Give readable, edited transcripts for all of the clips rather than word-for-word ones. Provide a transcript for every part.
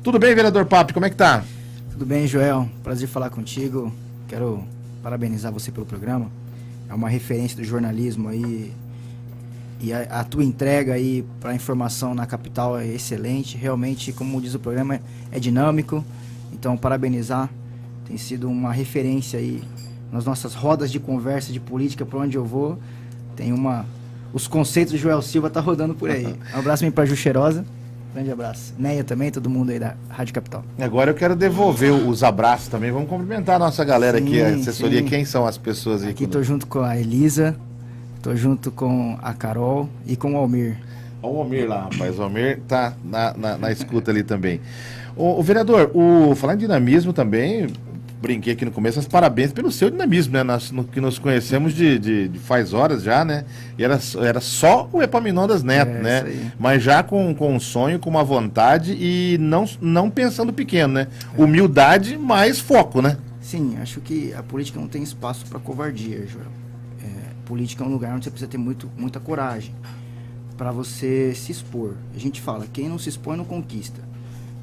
Tudo bem, vereador Papi? Como é que tá? Tudo bem, Joel? Prazer falar contigo. Quero parabenizar você pelo programa. É uma referência do jornalismo aí. E a tua entrega aí para a informação na capital é excelente. Realmente, como diz o programa, é dinâmico. Então, parabenizar. Tem sido uma referência aí nas nossas rodas de conversa de política, para onde eu vou. Tem uma... Os conceitos do Joel Silva tá rodando por aí. Um abraço também para Ju Cheirosa. Grande abraço. Neia também, todo mundo aí da Rádio Capital. Agora eu quero devolver os abraços também. Vamos cumprimentar a nossa galera aqui, a assessoria. Sim. Quem são as pessoas aí? Aqui tô junto com a Elisa, tô junto com a Carol e com o Almir. Olha o Almir lá, rapaz. O Almir tá na escuta ali também. O vereador, falando em dinamismo também, brinquei aqui no começo, mas parabéns pelo seu dinamismo, né? Que nos conhecemos de faz horas já, né? E era só o Epaminondas Neto, né? Isso aí. Mas já com um sonho, com uma vontade e não pensando pequeno, né? Humildade mais foco, né? Sim, acho que a política não tem espaço para covardia, Joel. Política é um lugar onde você precisa ter muita coragem para você se expor. A gente fala, quem não se expõe não conquista.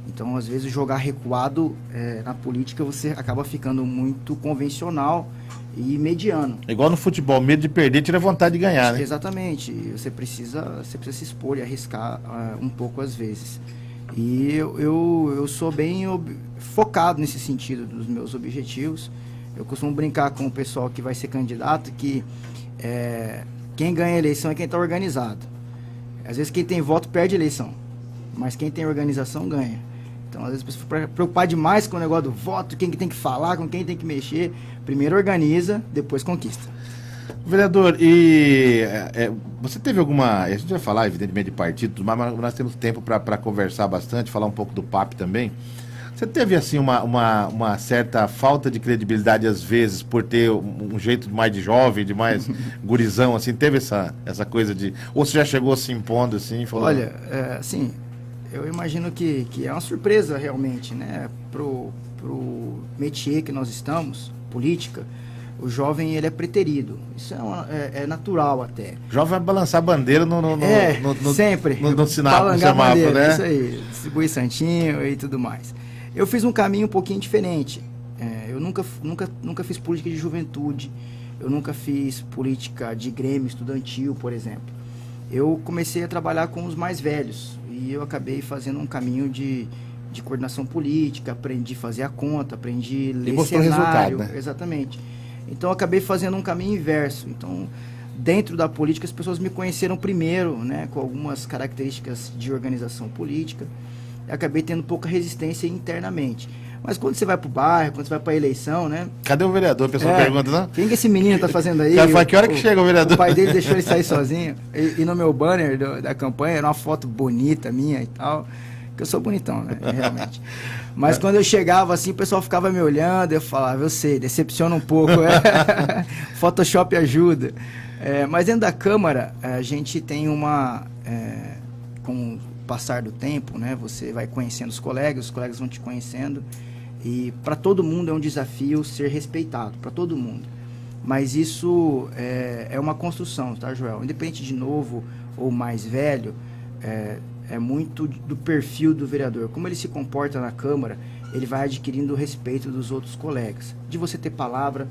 Então, às vezes, jogar recuado na política, você acaba ficando muito convencional e mediano. Igual no futebol, medo de perder tira vontade de ganhar, né? Exatamente. Você precisa se expor e arriscar um pouco às vezes. E eu sou bem focado nesse sentido dos meus objetivos. Eu costumo brincar com o pessoal que vai ser candidato que quem ganha a eleição é quem está organizado. Às vezes quem tem voto perde a eleição, mas quem tem organização ganha. Então, às vezes, a pessoa fica preocupada demais com o negócio do voto, quem que tem que falar, com quem tem que mexer. Primeiro organiza, depois conquista. Vereador, você teve alguma... A gente vai falar, evidentemente, de partido, mas nós temos tempo para conversar bastante, falar um pouco do PAP também. Você teve, assim, uma certa falta de credibilidade, às vezes, por ter um jeito mais de jovem, de mais gurizão, assim? Teve essa coisa de... Ou você já chegou se impondo, assim? Falou... Olha, assim... Eu imagino que é uma surpresa realmente, né? Pro métier que nós estamos, política, o jovem ele é preterido. Isso é natural até. O jovem vai balançar a bandeira sempre. No semáforo, né? Isso aí, distribuir santinho e tudo mais. Eu fiz um caminho um pouquinho diferente. Eu nunca fiz política de juventude. Eu nunca fiz política de grêmio estudantil, por exemplo. Eu comecei a trabalhar com os mais velhos. E eu acabei fazendo um caminho de coordenação política, aprendi a fazer a conta, aprendi a ler cenário. Resultado, né? Exatamente. Então eu acabei fazendo um caminho inverso. Então, dentro da política, as pessoas me conheceram primeiro, né, com algumas características de organização política. Eu acabei tendo pouca resistência internamente. Mas quando você vai pro bairro, quando você vai pra eleição, né? Cadê o vereador? A pessoa pergunta, não? Quem que esse menino tá fazendo aí? Cara, fala, que hora que chega o vereador? O pai dele deixou ele sair sozinho. E no meu banner da campanha era uma foto bonita minha e tal. Que eu sou bonitão, né? Realmente. Mas quando eu chegava assim, o pessoal ficava me olhando, eu falava, eu sei, decepciona um pouco. Photoshop ajuda. Mas dentro da Câmara, a gente tem com o passar do tempo, né? Você vai conhecendo os colegas vão te conhecendo. E para todo mundo é um desafio ser respeitado, para todo mundo. Mas isso é uma construção, tá, Joel? Independente de novo ou mais velho, é muito do perfil do vereador. Como ele se comporta na Câmara, ele vai adquirindo o respeito dos outros colegas. De você ter palavra,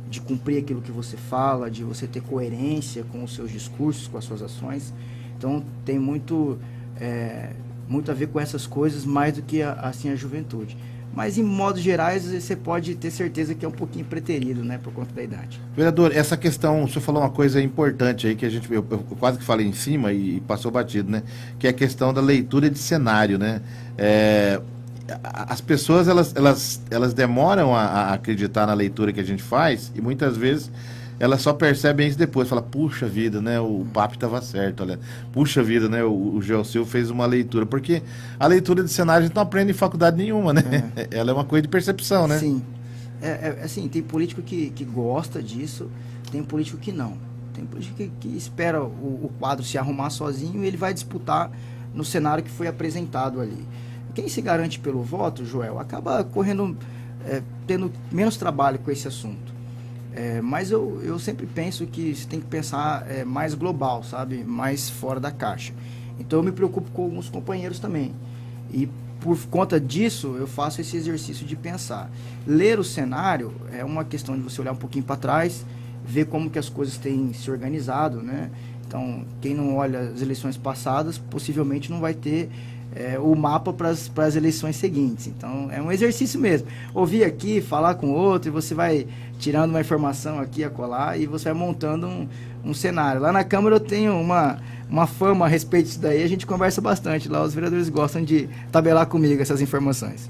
de cumprir aquilo que você fala, de você ter coerência com os seus discursos, com as suas ações. Então, tem muito a ver com essas coisas, mais do que a juventude. Mas, em modos gerais, você pode ter certeza que é um pouquinho preterido, né, por conta da idade. Vereador, essa questão, o senhor falou uma coisa importante aí, que eu quase que falei em cima e passou batido, né? Que é a questão da leitura de cenário, né? As pessoas, elas demoram a acreditar na leitura que a gente faz e muitas vezes elas só percebem isso depois. Fala, puxa vida, né? O papo estava certo, olha. Puxa vida, né? O Gelsil fez uma leitura. Porque a leitura de cenário a gente não aprende em faculdade nenhuma, né? Ela é uma coisa de percepção, né? Sim. Assim, tem político que gosta disso, tem político que não. Tem político que espera o quadro se arrumar sozinho e ele vai disputar no cenário que foi apresentado ali. Quem se garante pelo voto, Joel, acaba tendo menos trabalho com esse assunto. Mas eu sempre penso que você tem que pensar mais global, sabe? Mais fora da caixa. Então eu me preocupo com alguns companheiros também. E por conta disso, eu faço esse exercício de pensar. Ler o cenário é uma questão de você olhar um pouquinho para trás, ver como que as coisas têm se organizado, né? Então, quem não olha as eleições passadas, possivelmente não vai ter o mapa para as eleições seguintes. Então, é um exercício mesmo. Ouvir aqui, falar com outro, e você vai tirando uma informação aqui, acolá, e você vai montando um cenário. Lá na Câmara eu tenho uma fama a respeito disso daí, a gente conversa bastante. Lá os vereadores gostam de tabelar comigo essas informações.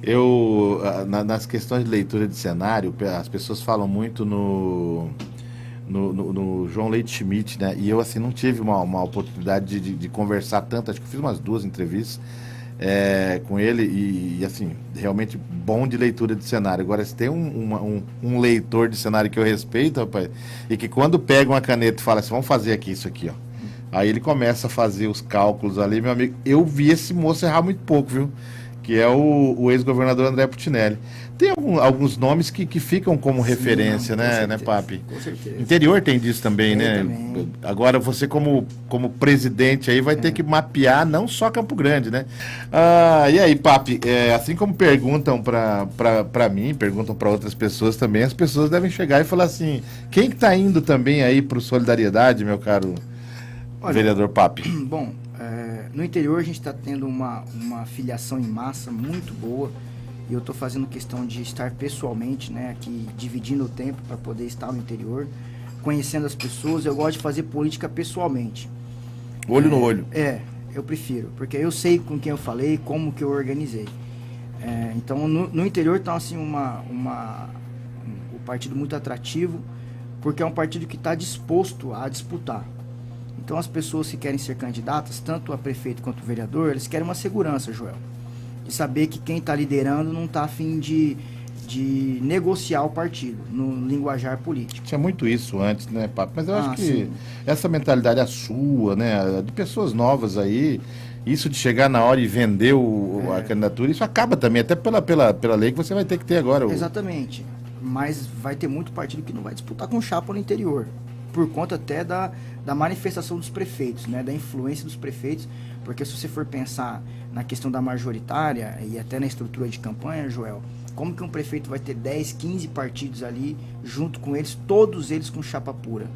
Nas questões de leitura de cenário, as pessoas falam muito no João Leite Schmidt, né? E eu, assim, não tive uma oportunidade de conversar tanto. Acho que fiz umas 2 entrevistas com ele e, assim, realmente bom de leitura de cenário. Agora, se tem um leitor de cenário que eu respeito, rapaz, e que quando pega uma caneta e fala assim, vamos fazer aqui isso aqui, ó. Aí ele começa a fazer os cálculos ali, meu amigo. Eu vi esse moço errar muito pouco, viu? Que é o ex-governador André Putinelli. Tem alguns nomes que ficam como referência, não, né, certeza, né, Papi? Com certeza. Interior tem disso também, né? Também. Agora você como presidente aí vai ter que mapear não só Campo Grande, né? E aí, Papi, assim como perguntam para mim, perguntam para outras pessoas também, as pessoas devem chegar e falar assim, quem que tá indo também aí pro Solidariedade, meu caro vereador Papi? Bom, no interior a gente está tendo uma filiação em massa muito boa e eu estou fazendo questão de estar pessoalmente, né, aqui dividindo o tempo para poder estar no interior, conhecendo as pessoas. Eu gosto de fazer política pessoalmente. Olho no olho. Eu prefiro, porque eu sei com quem eu falei, como que eu organizei. Então, no interior está assim, o partido muito atrativo, porque é um partido que está disposto a disputar. Então, as pessoas que querem ser candidatas, tanto a prefeito quanto a vereador, eles querem uma segurança, Joel. De saber que quem está liderando não está a fim de negociar o partido, no linguajar político. Tinha muito isso antes, né, Papo? Mas eu acho que sim. essa mentalidade é sua, né, de pessoas novas aí, isso de chegar na hora e vender a candidatura, isso acaba também, até pela lei que você vai ter que ter agora. Exatamente. Mas vai ter muito partido que não vai disputar com chapa no interior, por conta até da manifestação dos prefeitos, né, da influência dos prefeitos, porque se você for pensar na questão da majoritária e até na estrutura de campanha, Joel, como que um prefeito vai ter 10, 15 partidos ali, junto com eles, todos eles com chapa pura?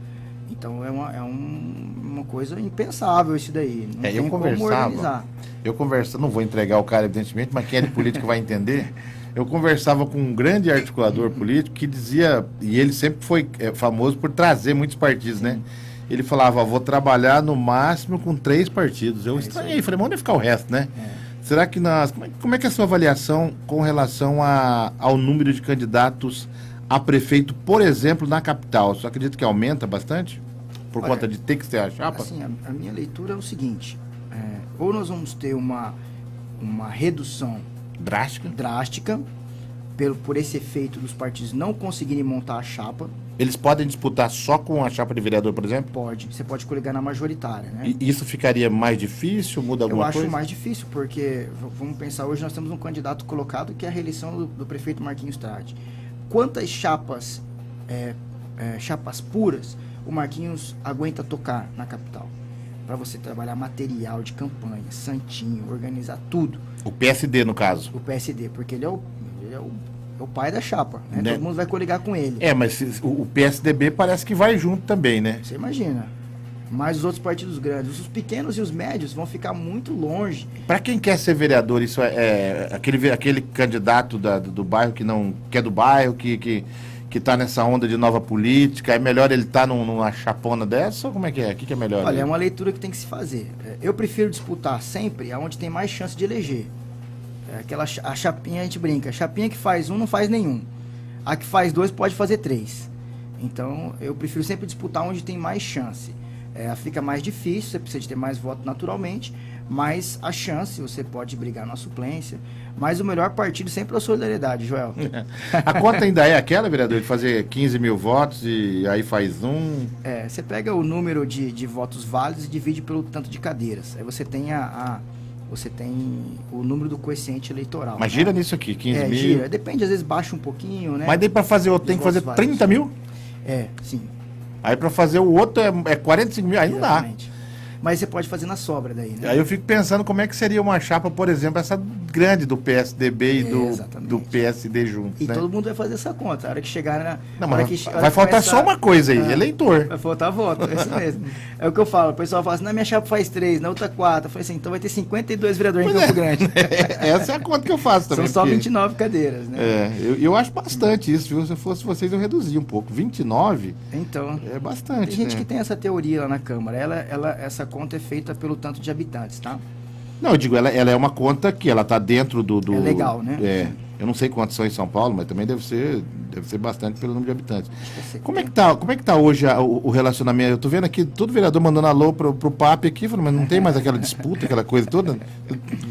Então é uma coisa impensável isso daí, não tem como organizar. Eu conversava, não vou entregar o cara evidentemente, mas quem é de política vai entender. Eu conversava com um grande articulador político que dizia, e ele sempre foi famoso por trazer muitos partidos, né? Ele falava, vou trabalhar no máximo com 3 partidos. Eu estranhei, falei, mas onde vai ficar o resto, né? Será que como é que é a sua avaliação com relação ao número de candidatos a prefeito, por exemplo, na capital? Você acredita que aumenta bastante? Por conta de ter que ser a chapa? Assim, a minha leitura é o seguinte, ou nós vamos ter uma redução drástica por esse efeito dos partidos não conseguirem montar a chapa. Eles podem disputar só com a chapa de vereador, por exemplo? Pode. Você pode coligar na majoritária, né? E isso ficaria mais difícil? Muda alguma coisa? Eu acho mais difícil, porque, vamos pensar, hoje nós temos um candidato colocado que é a reeleição do prefeito Marquinhos Trade. Quantas chapas puras o Marquinhos aguenta tocar na capital? Para você trabalhar material de campanha, santinho, organizar tudo. O PSD, no caso? O PSD, porque ele é o pai da chapa, né? Todo mundo vai coligar com ele. Mas o PSDB parece que vai junto também, né? Você imagina. Mas os outros partidos grandes, os pequenos e os médios vão ficar muito longe. Para quem quer ser vereador, isso é aquele candidato do bairro que é do bairro, que está nessa onda de nova política, é melhor ele estar numa chapona dessa ou como é que é? O que é melhor? Olha, é uma leitura que tem que se fazer. Eu prefiro disputar sempre aonde tem mais chance de eleger. A chapinha, a gente brinca, a chapinha que faz um não faz nenhum. A que faz 2 pode fazer 3. Então, eu prefiro sempre disputar onde tem mais chance. Fica mais difícil, você precisa de ter mais voto naturalmente, mas a chance, você pode brigar na suplência. Mas o melhor partido sempre é a Solidariedade, Joel. A conta ainda é aquela, vereador, de fazer 15 mil votos e aí faz um... Você pega o número de votos válidos e divide pelo tanto de cadeiras. Aí você tem você tem o número do coeficiente eleitoral. Mas gira nisso aqui, 15 mil? Gira. Depende, às vezes baixa um pouquinho, né? Mas daí para fazer outro tem que fazer 30 mil? Sim. Aí para fazer o outro é 45 mil, aí não dá. Mas você pode fazer na sobra daí, né? Aí eu fico pensando como é que seria uma chapa, por exemplo, essa grande do PSDB e do PSD junto, E né? todo mundo vai fazer essa conta. A hora que chegar na... Não, hora mas que, vai faltar só uma coisa aí, eleitor. Vai faltar voto, é isso mesmo. É o que eu falo, o pessoal fala assim, na minha chapa faz 3, na outra 4. Eu falei assim, então vai ter 52 vereadores em Campo Grande. Essa é a conta que eu faço também. São só porque... 29 cadeiras, né? Eu acho bastante isso, viu? Se eu fosse vocês, eu reduzia um pouco. 29 então, é bastante, tem gente né? que tem essa teoria lá na Câmara. Essa conta é feita pelo tanto de habitantes, tá? Não, eu digo, ela é uma conta que ela tá dentro do... É legal, né? Eu não sei quantos são em São Paulo, mas também deve ser bastante pelo número de habitantes. Acho que Como é que tá hoje o relacionamento? Eu tô vendo aqui todo vereador mandando alô pro PAP aqui, falando, mas não tem mais aquela disputa, aquela coisa toda?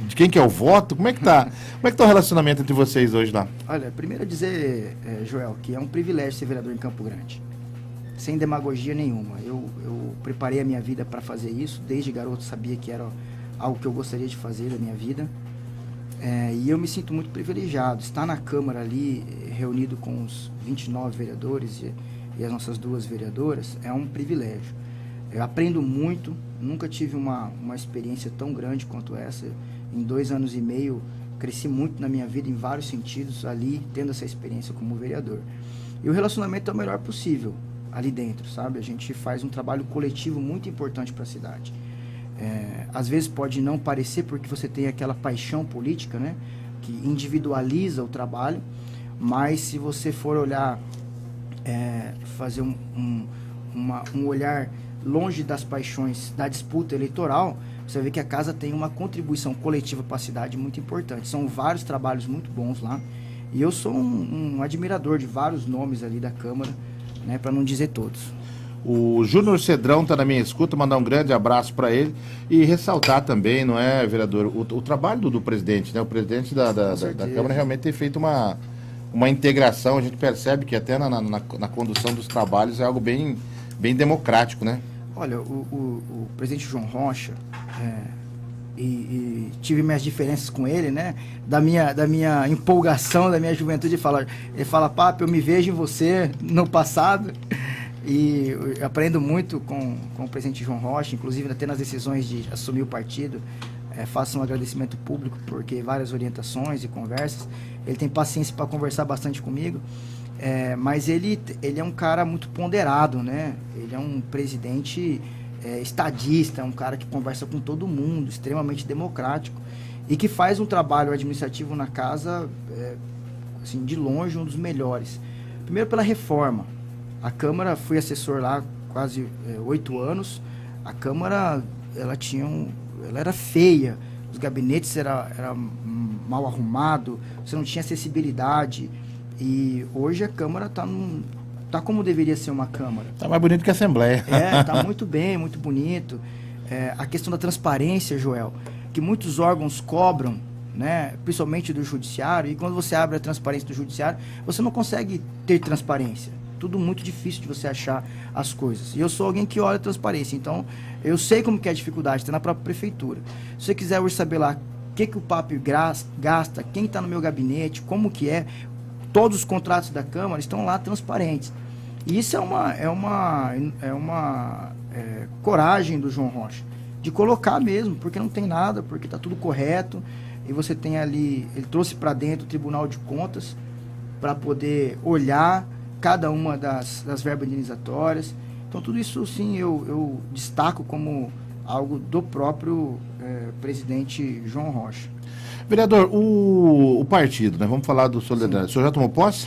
De quem que é o voto? Como é que tá o relacionamento entre vocês hoje lá? Olha, primeiro dizer, Joel, que é um privilégio ser vereador em Campo Grande. Sem demagogia nenhuma. Eu preparei a minha vida para fazer isso. Desde garoto sabia que era algo que eu gostaria de fazer da minha vida. E eu me sinto muito privilegiado. Estar na Câmara ali, reunido com os 29 vereadores e as nossas 2 vereadoras, é um privilégio. Eu aprendo muito. Nunca tive uma experiência tão grande quanto essa. Em 2 anos e meio, cresci muito na minha vida em vários sentidos ali, tendo essa experiência como vereador. E o relacionamento é o melhor possível ali dentro, sabe? A gente faz um trabalho coletivo muito importante para a cidade. Às vezes pode não parecer porque você tem aquela paixão política, né? Que individualiza o trabalho, mas se você for olhar, fazer um olhar longe das paixões da disputa eleitoral, você vê que a casa tem uma contribuição coletiva para a cidade muito importante. São vários trabalhos muito bons lá, e eu sou um admirador de vários nomes ali da Câmara, né, para não dizer todos. O Júnior Cedrão está na minha escuta, mandar um grande abraço para ele e ressaltar também, não é, vereador, o trabalho do presidente, né? O presidente da Câmara realmente tem feito uma integração, a gente percebe que até na condução dos trabalhos é algo bem democrático, né? Olha, o presidente João Rocha, e tive minhas diferenças com ele, né? Da minha empolgação, da minha juventude, ele fala, Papo, eu me vejo em você no passado. E eu aprendo muito com o presidente João Rocha, inclusive até nas decisões de assumir o partido. Faço um agradecimento público, porque várias orientações e conversas. Ele tem paciência para conversar bastante comigo, mas ele é um cara muito ponderado, né? Ele é um presidente estadista, é um cara que conversa com todo mundo, extremamente democrático, e que faz um trabalho administrativo na casa, assim, de longe, um dos melhores. Primeiro pela reforma. A Câmara, fui assessor lá quase 8 anos. A Câmara, ela era feia, os gabinetes era mal arrumado, você não tinha acessibilidade. E hoje a Câmara tá como deveria ser uma Câmara. Tá mais bonito que a Assembleia. Tá muito bem, muito bonito. A questão da transparência, Joel, que muitos órgãos cobram, né, principalmente do judiciário, e quando você abre a transparência do judiciário, você não consegue ter transparência. Tudo muito difícil de você achar as coisas. E eu sou alguém que olha a transparência, então eu sei como que é a dificuldade, está na própria prefeitura. Se você quiser hoje saber lá o que o Papo gasta, quem está no meu gabinete, como que todos os contratos da Câmara estão lá transparentes. E isso é uma coragem do João Rocha, de colocar mesmo, porque não tem nada, porque está tudo correto, e você tem ali, ele trouxe para dentro o Tribunal de Contas, para poder olhar cada uma das verbas indenizatórias. Então tudo isso sim eu destaco como algo do próprio presidente João Rocha. Vereador, o partido, né? Vamos falar do Solidariedade. O senhor já tomou posse?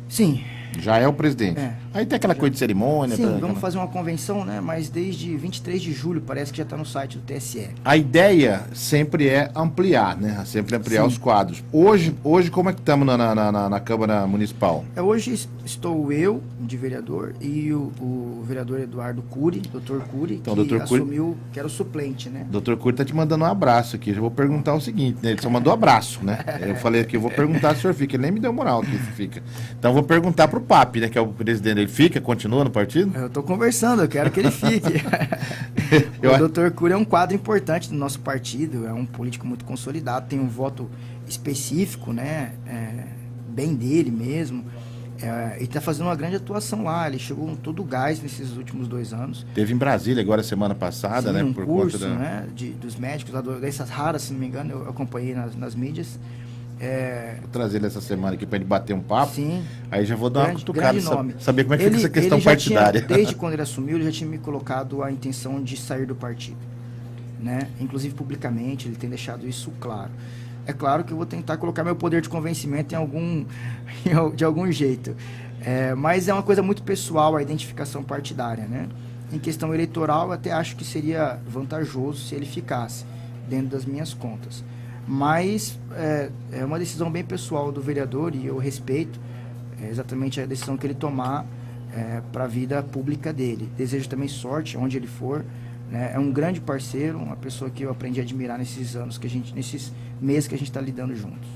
Sim. Já é o presidente. Aí tem aquela coisa de cerimônia. Sim, vamos fazer uma convenção, né? Mas desde 23 de julho parece que já está no site do TSE. A ideia sempre é ampliar, né? Sempre ampliar os quadros. Hoje como é que estamos na Câmara Municipal? Hoje estou eu, de vereador, e o vereador Eduardo Cury, Dr. Cury, então, que Dr. assumiu, que era o suplente, né? Dr. Cury está te mandando um abraço aqui. Eu vou perguntar o seguinte, né? Ele só mandou abraço, né? Eu falei aqui, eu vou perguntar se o senhor fica. Ele nem me deu moral aqui se fica. Então eu vou perguntar pro Papi, né? Que é o presidente. Ele fica, continua no partido? Eu estou conversando, eu quero que ele fique. O Dr. Cury é um quadro importante do nosso partido, é um político muito consolidado, tem um voto específico, né? Bem dele mesmo. E está fazendo uma grande atuação lá. Ele chegou com todo o gás nesses últimos 2 anos. Teve em Brasília agora semana passada, Sim, né? um Por curso, conta da... né, dos médicos, lá dessas raras, se não me engano, eu acompanhei nas mídias. Vou trazer ele essa semana aqui para ele bater um papo. Sim. Aí já vou dar uma cutucada, nome. saber como é que fica essa questão ele já partidária. desde quando ele assumiu, ele já tinha me colocado a intenção de sair do partido, né? Inclusive publicamente, ele tem deixado isso claro. É claro que eu vou tentar colocar meu poder de convencimento de algum jeito. Mas é uma coisa muito pessoal a identificação partidária, né? Em questão eleitoral, eu até acho que seria vantajoso se ele ficasse dentro das minhas contas. Mas é uma decisão bem pessoal do vereador e eu respeito exatamente a decisão que ele tomar para a vida pública dele. Desejo também sorte onde ele for, né? É um grande parceiro, uma pessoa que eu aprendi a admirar nesses anos nesses meses que a gente está lidando juntos.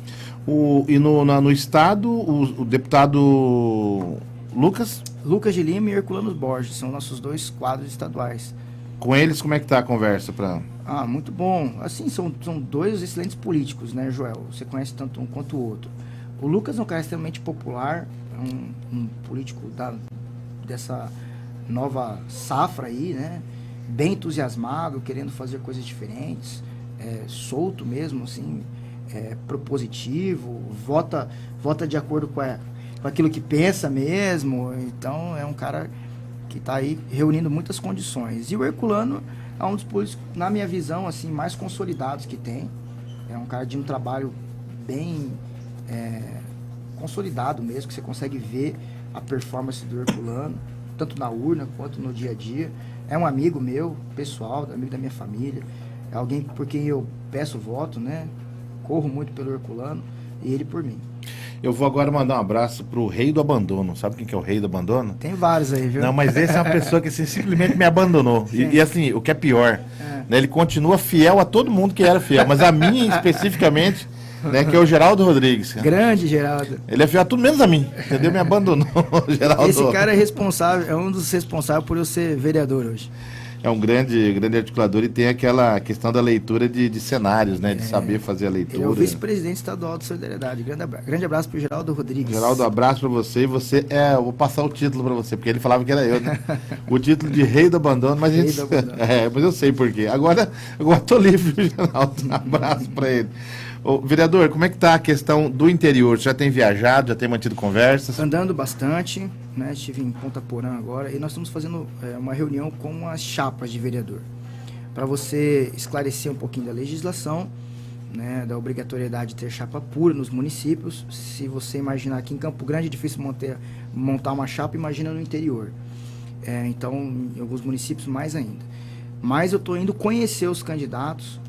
No estado, o deputado Lucas de Lima e Herculano Borges são nossos 2 quadros estaduais. Com eles, como é que tá a conversa? Muito bom. Assim, são 2 excelentes políticos, né, Joel? Você conhece tanto um quanto o outro. O Lucas é um cara extremamente popular, um político dessa nova safra aí, né? Bem entusiasmado, querendo fazer coisas diferentes, solto mesmo, assim, propositivo, vota de acordo com aquilo que pensa mesmo. Então, é um cara que está aí reunindo muitas condições. E o Herculano é um dos políticos, na minha visão, assim, mais consolidados que tem. É um cara de um trabalho bem consolidado mesmo, que você consegue ver a performance do Herculano, tanto na urna quanto no dia a dia. É um amigo meu, pessoal, amigo da minha família. É alguém por quem eu peço voto, né? Corro muito pelo Herculano e ele por mim. Eu vou agora mandar um abraço pro Rei do Abandono. Sabe quem que é o Rei do Abandono? Tem vários aí, viu? Não, mas esse é uma pessoa que assim, simplesmente me abandonou. E assim, o que é pior, né, ele continua fiel a todo mundo que era fiel, mas a mim especificamente, né, que é o Geraldo Rodrigues. Grande Geraldo. Ele é fiel a tudo menos a mim, entendeu? Me abandonou, Geraldo. Esse cara é um dos responsáveis por eu ser vereador hoje. É um grande articulador e tem aquela questão da leitura de cenários, né? De saber fazer a leitura. Ele é o vice-presidente estadual de Solidariedade. Grande abraço para o Geraldo Rodrigues. Geraldo, abraço para você. E você eu vou passar o título para você, porque ele falava que era eu, né? O título de Rei do Abandono, mas mas eu sei por quê. Agora tô livre, Geraldo. Um abraço para ele. Ô, vereador, como é que está a questão do interior? Você já tem viajado, já tem mantido conversas? Andando bastante, né? Estive em Ponta Porã agora e nós estamos fazendo uma reunião com as chapas de vereador para você esclarecer um pouquinho da legislação, né? Da obrigatoriedade de ter chapa pura nos municípios. Se você imaginar que em Campo Grande é difícil montar uma chapa, imagina no interior. Então, em alguns municípios mais ainda. Mas eu estou indo conhecer os candidatos,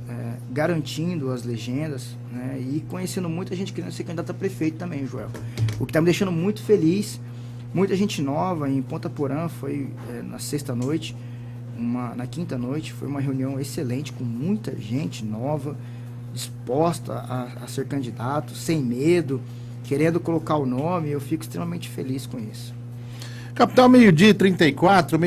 garantindo as legendas, né, e conhecendo muita gente querendo ser candidato a prefeito também, Joel. O que está me deixando muito feliz, muita gente nova. Em Ponta Porã foi na sexta-noite, na quinta-noite, foi uma reunião excelente com muita gente nova, disposta a ser candidato, sem medo, querendo colocar o nome. Eu fico extremamente feliz com isso. Capital, meio-dia e 34,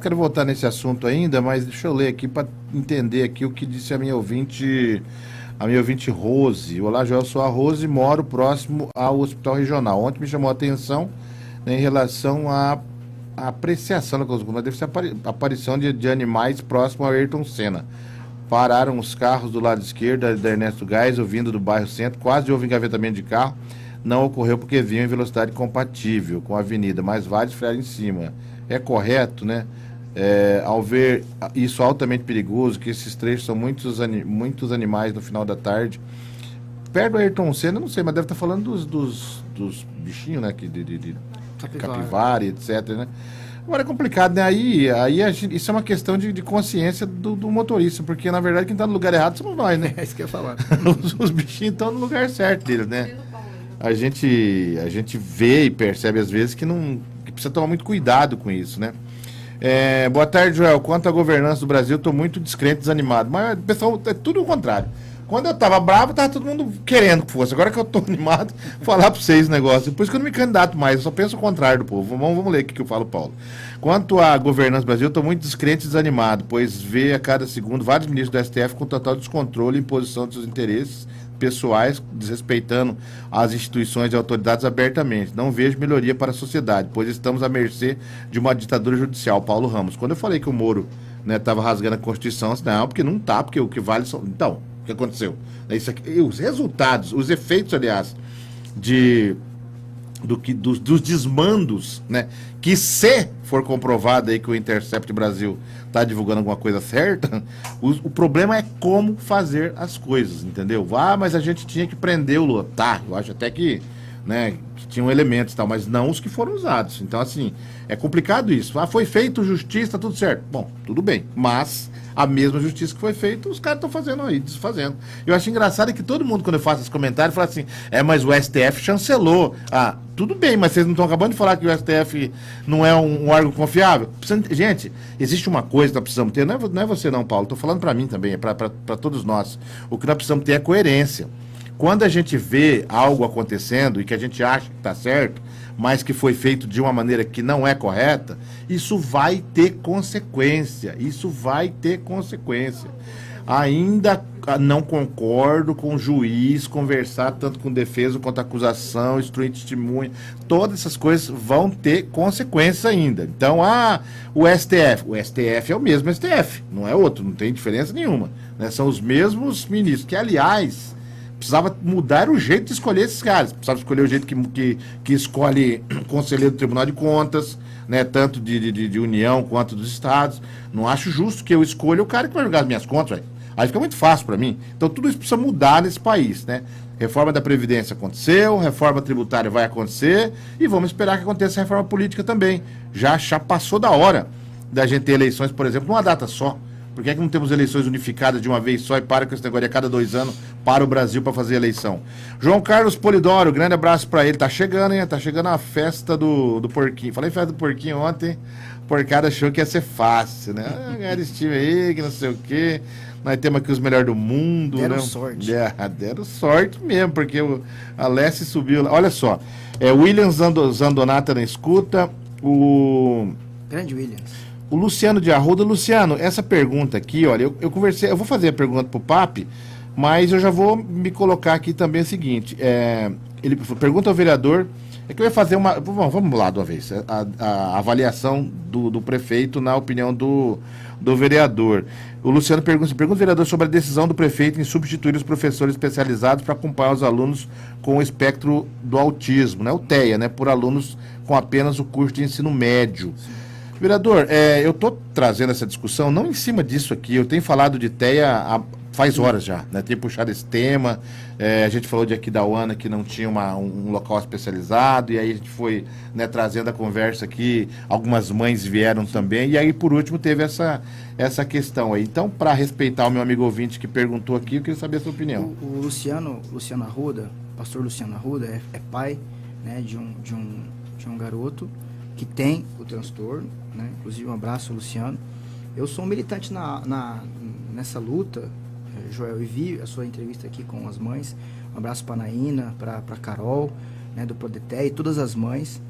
quero voltar nesse assunto ainda, mas deixa eu ler aqui para entender aqui o que disse a minha ouvinte Rose. Olá, Joel, sou a Rose, moro próximo ao Hospital Regional. Ontem me chamou a atenção, né, em relação à apreciação, mas deve ser a aparição de animais próximo ao Ayrton Senna. Pararam os carros do lado esquerdo da Ernesto Gás, vindo do bairro Centro, quase houve engavetamento de carro. Não ocorreu porque vinham em velocidade compatível com a avenida, mas vários frearam em cima. É correto, né? Ao ver isso altamente perigoso, que esses trechos são muitos animais no final da tarde. Perto do Ayrton Senna, não sei, mas deve estar falando dos bichinhos, né? De capivara, etc, né? Agora é complicado, né? Aí isso é uma questão de consciência do motorista, porque na verdade quem está no lugar errado somos nós, né? É isso que eu ia falar. Os bichinhos estão no lugar certo deles, né? A gente vê e percebe às vezes que precisa tomar muito cuidado com isso, né? Boa tarde, Joel. Quanto à governança do Brasil, estou muito descrente, desanimado. Mas, pessoal, é tudo o contrário. Quando eu estava bravo, estava todo mundo querendo que fosse. Agora que eu estou animado, falar para vocês o negócio. Por isso que eu não me candidato mais, eu só penso o contrário do povo. Vamos ler o que eu falo, Paulo. Quanto à governança do Brasil, estou muito descrente e desanimado, pois vê a cada segundo vários ministros do STF com total descontrole e imposição de seus interesses pessoais, desrespeitando as instituições e autoridades abertamente. Não vejo melhoria para a sociedade, pois estamos à mercê de uma ditadura judicial. Paulo Ramos. Quando eu falei que o Moro estava rasgando a Constituição, não, porque não tá, porque o que vale são... Então, o que aconteceu? Isso aqui, e os resultados, os efeitos, aliás, dos desmandos, né? Que se for comprovado aí que o Intercept Brasil está divulgando alguma coisa certa, o problema é como fazer as coisas, entendeu? Ah, mas a gente tinha que prender o Lula. Tá, eu acho até que, né, que tinham elementos e tal, mas não os que foram usados. Então, assim, é complicado isso. Ah, foi feito justiça, tá tudo certo. Bom, tudo bem, mas a mesma justiça que foi feita, os caras estão fazendo aí, desfazendo. Eu acho engraçado que todo mundo, quando eu faço esse comentário, fala assim, mas o STF chancelou. Ah, tudo bem, mas vocês não estão acabando de falar que o STF não é um órgão confiável? Gente, existe uma coisa que nós precisamos ter, não é você não, Paulo, estou falando para mim também, é para todos nós. O que nós precisamos ter é coerência. Quando a gente vê algo acontecendo e que a gente acha que está certo, mas que foi feito de uma maneira que não é correta, isso vai ter consequência. Isso vai ter consequência. Ainda não concordo com o juiz conversar tanto com defesa quanto acusação, instruir testemunha. Todas essas coisas vão ter consequências ainda. Então, o STF é o mesmo STF, não é outro, não tem diferença nenhuma, né? São os mesmos ministros, que, aliás, precisava mudar o jeito de escolher esses caras. Precisava escolher o jeito que escolhe o conselheiro do Tribunal de Contas, né, tanto de União quanto dos estados. Não acho justo que eu escolha o cara que vai jogar as minhas contas, véio. Aí fica muito fácil para mim. Então tudo isso precisa mudar nesse país, né? Reforma da Previdência aconteceu, reforma tributária vai acontecer e vamos esperar que aconteça a reforma política também. Já passou da hora da gente ter eleições, por exemplo, numa data só. Por que é que não temos eleições unificadas de uma vez só e para com esse negócio de a cada 2 anos para o Brasil para fazer eleição? João Carlos Polidoro, grande abraço para ele. Tá chegando, hein? Tá chegando a festa do porquinho. Falei festa do porquinho ontem, o porcada achou que ia ser fácil, né? Ganhar esse time aí, que não sei o quê. Nós temos aqui os melhores do mundo. Deram né? sorte. Deram sorte mesmo, porque a Alessi subiu lá. Olha só, William Zandonata na escuta, Grande Williams. o Luciano de Arruda. Luciano, essa pergunta aqui, olha, eu conversei, eu vou fazer a pergunta pro Papi, mas eu já vou me colocar aqui também o seguinte, ele pergunta ao vereador, que eu ia fazer vamos lá de uma vez, a avaliação do prefeito na opinião do vereador. O Luciano pergunta ao vereador sobre a decisão do prefeito em substituir os professores especializados para acompanhar os alunos com o espectro do autismo, né, o TEA, né, por alunos com apenas o curso de ensino médio. Sim. Vereador, eu estou trazendo essa discussão não em cima disso aqui, eu tenho falado de TEA faz horas já, né? Tenho puxado esse tema, a gente falou de aqui da UANA que não tinha um local especializado, e aí a gente foi, né, trazendo a conversa aqui, algumas mães vieram também, e aí por último teve essa questão aí. Então, para respeitar o meu amigo ouvinte que perguntou aqui, eu queria saber a sua opinião. O Luciano Arruda, pastor Luciano Arruda, é pai, né, de um garoto que tem o transtorno, né? Inclusive um abraço, Luciano. Eu sou um militante nessa luta, Joel, e vi a sua entrevista aqui com as mães. Um abraço para a Naína, para a Carol, né, do Prodeté e todas as mães.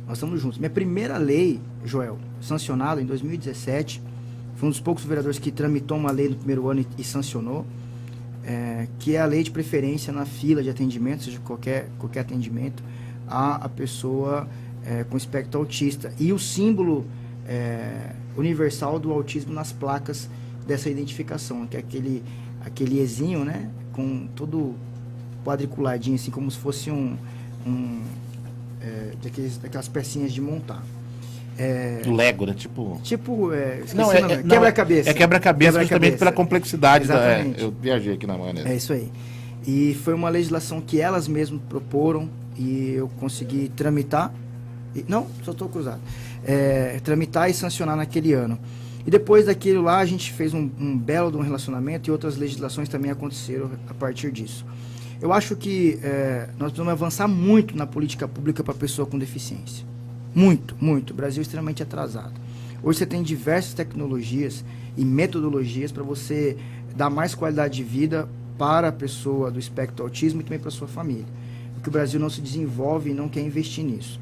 Nós estamos juntos. Minha primeira lei, Joel, sancionada em 2017, foi um dos poucos vereadores que tramitou uma lei no primeiro ano e sancionou, que é a lei de preferência na fila de atendimento, seja qualquer atendimento, a pessoa com espectro autista, e o símbolo universal do autismo nas placas dessa identificação, que é aquele Ezinho, né, com todo quadriculadinho, assim, como se fosse daquelas pecinhas de montar. Do Lego, né? Quebra-cabeça. É quebra-cabeça justamente pela complexidade. Eu viajei aqui na maionese. É isso aí. E foi uma legislação que elas mesmas proporam e eu consegui tramitar. Não, só estou cruzado. Tramitar e sancionar naquele ano. E depois daquilo lá, a gente fez um belo de um relacionamento e outras legislações também aconteceram a partir disso. Eu acho que nós precisamos avançar muito na política pública para a pessoa com deficiência. Muito, muito. O Brasil é extremamente atrasado. Hoje você tem diversas tecnologias e metodologias para você dar mais qualidade de vida para a pessoa do espectro autismo e também para a sua família. Porque o Brasil não se desenvolve e não quer investir nisso.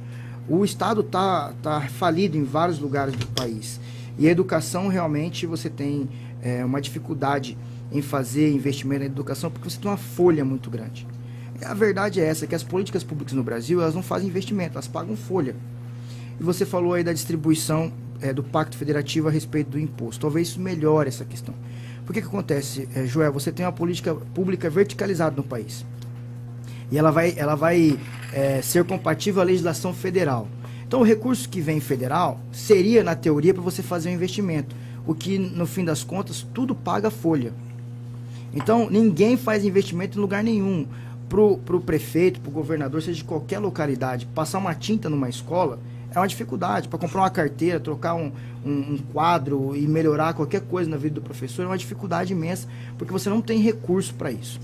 O Estado tá falido em vários lugares do país. E a educação, realmente, você tem uma dificuldade em fazer investimento na educação porque você tem uma folha muito grande. A verdade é essa, que as políticas públicas no Brasil, elas não fazem investimento, elas pagam folha. E você falou aí da distribuição do Pacto Federativo a respeito do imposto. Talvez isso melhore essa questão. Por que acontece, Joel? Você tem uma política pública verticalizada no país. E ela vai ser compatível à legislação federal. Então, o recurso que vem federal seria, na teoria, para você fazer um investimento. O que, no fim das contas, tudo paga folha. Então, ninguém faz investimento em lugar nenhum. Pro prefeito, pro governador, seja de qualquer localidade, passar uma tinta numa escola é uma dificuldade. Para comprar uma carteira, trocar um quadro e melhorar qualquer coisa na vida do professor é uma dificuldade imensa, porque você não tem recurso para isso.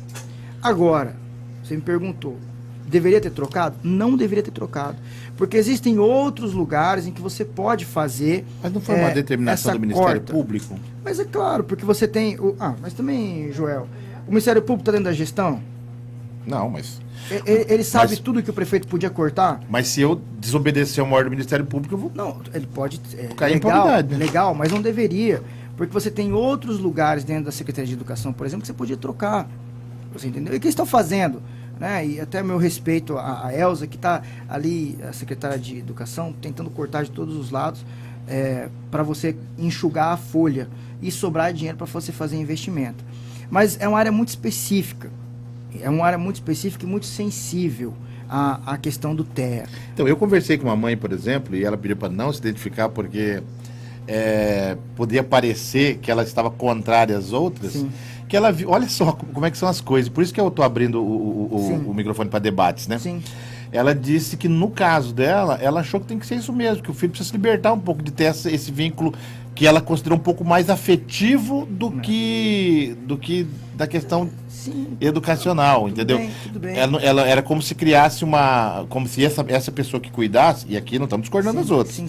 Agora, você me perguntou, deveria ter trocado? Não deveria ter trocado. Porque existem outros lugares em que você pode fazer. Mas não foi uma determinação do Ministério Público? Mas é claro, porque você tem. Mas também, Joel, o Ministério Público está dentro da gestão? Não, mas... Ele sabe tudo que o prefeito podia cortar? Mas se eu desobedecer uma ordem do Ministério Público, eu vou... Não, ele pode... cair em impunidade, né? Legal, mas não deveria. Porque você tem outros lugares dentro da Secretaria de Educação, por exemplo, que você podia trocar. Você entendeu? E o que eles estão fazendo? Né? E até meu respeito a Elza, que está ali, a secretária de Educação, tentando cortar de todos os lados para você enxugar a folha e sobrar dinheiro para você fazer investimento. Mas é uma área muito específica. É uma área muito específica e muito sensível à questão do TEA. Então, eu conversei com uma mãe, por exemplo, e ela pediu para não se identificar porque poderia parecer que ela estava contrária às outras. Sim. Que ela viu, olha só como é que são as coisas. Por isso que eu estou abrindo o microfone para debates, né? Sim. Ela disse que no caso dela, ela achou que tem que ser isso mesmo, que o filho precisa se libertar um pouco de ter esse vínculo que ela considerou um pouco mais afetivo do que da questão educacional, entendeu? Tudo bem. Ela era como se criasse como se essa pessoa que cuidasse, e aqui não estamos discordando das outras, sim.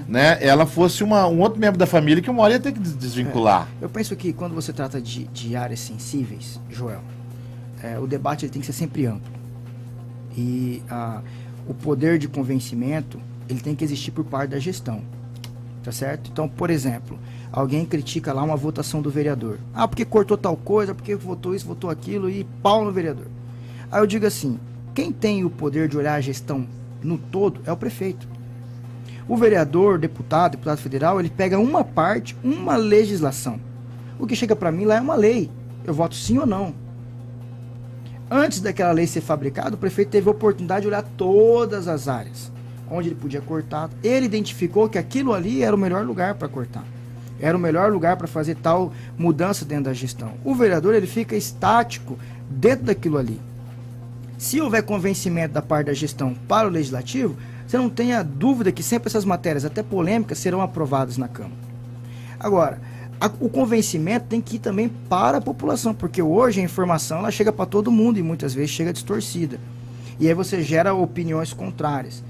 né? Ela fosse um outro membro da família que uma hora ia ter que desvincular. Eu penso que quando você trata de áreas sensíveis, Joel, o debate ele tem que ser sempre amplo. E o poder de convencimento ele tem que existir por parte da gestão. Tá certo? Então, por exemplo, alguém critica lá uma votação do vereador. Porque cortou tal coisa, porque votou isso, votou aquilo e pau no vereador. Aí eu digo assim, quem tem o poder de olhar a gestão no todo é o prefeito. O vereador, deputado federal, ele pega uma parte, uma legislação. O que chega para mim lá é uma lei. Eu voto sim ou não. Antes daquela lei ser fabricada, o prefeito teve a oportunidade de olhar todas as áreas onde ele podia cortar. Ele identificou que aquilo ali era o melhor lugar para cortar. Era o melhor lugar para fazer tal mudança dentro da gestão. O vereador ele fica estático dentro daquilo ali. Se houver convencimento da parte da gestão para o legislativo, você não tenha dúvida que sempre essas matérias, até polêmicas, serão aprovadas na Câmara. Agora, o convencimento tem que ir também para a população, porque hoje a informação ela chega para todo mundo e muitas vezes chega distorcida. E aí você gera opiniões contrárias.